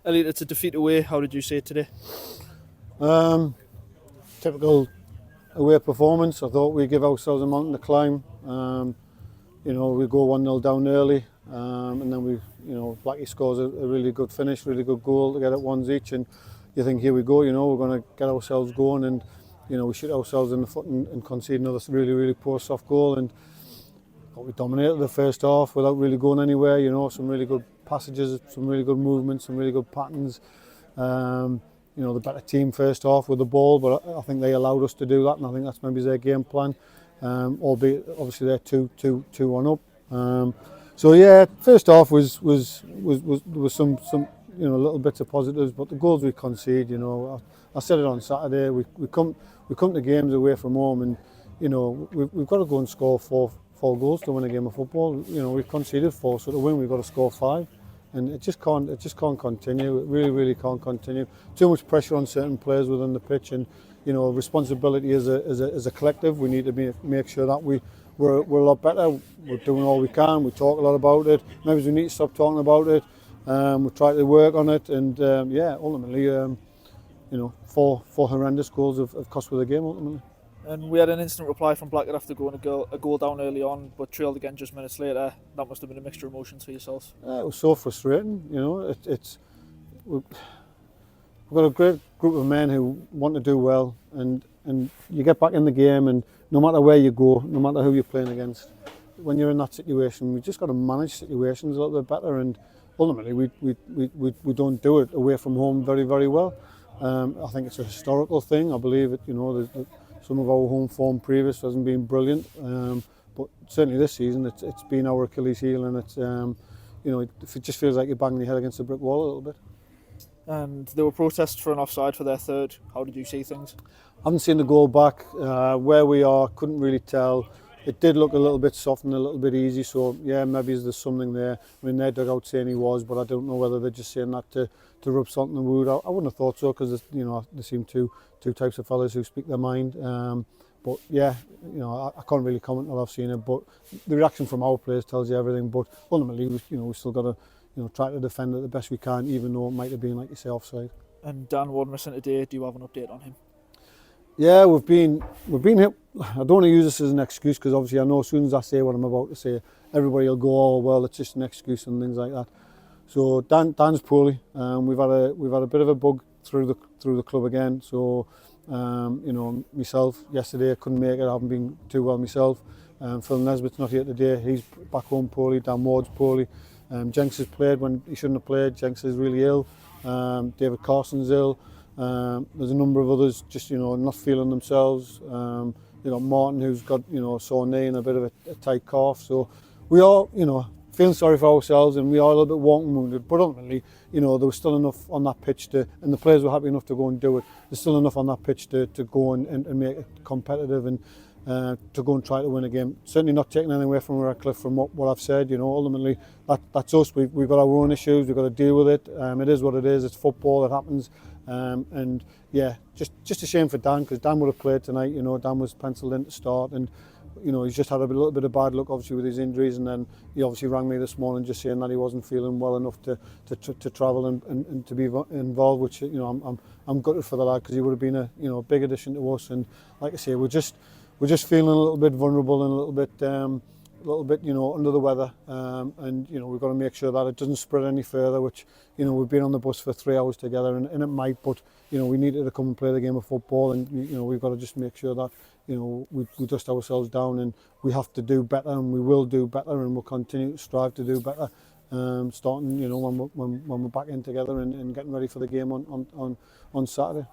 Elliott, it's a defeat away. How did you see it today? Typical away performance. I thought we'd give ourselves a mountain to climb. We go 1-0 down early, and then Blackie scores a really good finish, really good goal to get it ones each, and you think, here we go, we're going to get ourselves going, and we shoot ourselves in the foot and concede another really, really poor soft goal, and we dominated the first half without really going anywhere. Some really good passages, some really good movements, some really good patterns. The better team first half with the ball, but I think they allowed us to do that, and I think that's maybe their game plan. Albeit obviously they're 2-1 up. First half was some little bits of positives, but the goals we concede, I said it on Saturday. We come to games away from home, and we've got to go and score four goals to win a game of football. We've conceded 4, so to win we've got to score 5. And it just can't continue. It really can't continue. Too much pressure on certain players within the pitch, and responsibility as a collective. We need to make sure that we're a lot better. We're doing all we can. We talk a lot about it. Maybe we need to stop talking about it. We try to work on it, and ultimately, 4 horrendous goals have cost us the game ultimately. And we had an instant reply from Blackett after going a goal down early on, but trailed again just minutes later. That must have been a mixture of emotions for yourselves. It was so frustrating. We've got a great group of men who want to do well, and you get back in the game, and no matter where you go, no matter who you're playing against, when you're in that situation, we just got to manage situations a little bit better, and ultimately we don't do it away from home very, very well. I think it's a historical thing. I believe it. Some of our home form previous hasn't been brilliant, but certainly this season it's been our Achilles heel, and it's it just feels like you're banging your head against a brick wall a little bit. And there were protests for an offside for their third. How did you see things? I haven't seen the goal back. Where we are, couldn't really tell. It did look a little bit soft and a little bit easy, so yeah, maybe there's something there. I mean, their dugout saying he was, but I don't know whether they're just saying that to rub salt in the wound. I wouldn't have thought so, because there seem two types of fellas who speak their mind. But yeah, I can't really comment until I've seen it. But the reaction from our players tells you everything. But ultimately, we still got to try to defend it the best we can, even though it might have been, like you say, offside. And Dan Wardmison today, do you have an update on him? Yeah, we've been hit. I don't want to use this as an excuse, because obviously I know as soon as I say what I'm about to say, everybody will go, "Oh well, it's just an excuse," and things like that. So Dan's poorly. We've had a bit of a bug through the club again. So myself yesterday I couldn't make it. I haven't been too well myself. Phil Nesbitt's not here today. He's back home poorly. Dan Ward's poorly. Jenks has played when he shouldn't have played. Jenks is really ill. David Carson's ill. There's a number of others just not feeling themselves. Martin, who's got a sore knee and a bit of a tight calf. So we are feeling sorry for ourselves, and we are a little bit walking wounded. But ultimately, there was still enough on that pitch and the players were happy enough to go and do it. There's still enough on that pitch to go and make it competitive, and to go and try to win a game. Certainly not taking anything away from Radcliffe from what I've said. Ultimately that's us. We've got our own issues. We've got to deal with it. It is what it is. It's football. It happens. And yeah, just a shame for Dan, because Dan would have played tonight. Dan was penciled in to start, and he's just had a little bit of bad luck obviously with his injuries, and then he obviously rang me this morning just saying that he wasn't feeling well enough to travel and to be involved, which I'm gutted for the lad, because he would have been a big addition to us. And like I say, we're just feeling a little bit vulnerable and a little bit under the weather, and we've got to make sure that it doesn't spread any further, which we've been on the bus for 3 hours together, and it might, but we needed to come and play the game of football, and we've got to just make sure that we dust ourselves down, and we have to do better, and we will do better, and we'll continue to strive to do better, starting when we're back in together and getting ready for the game on Saturday.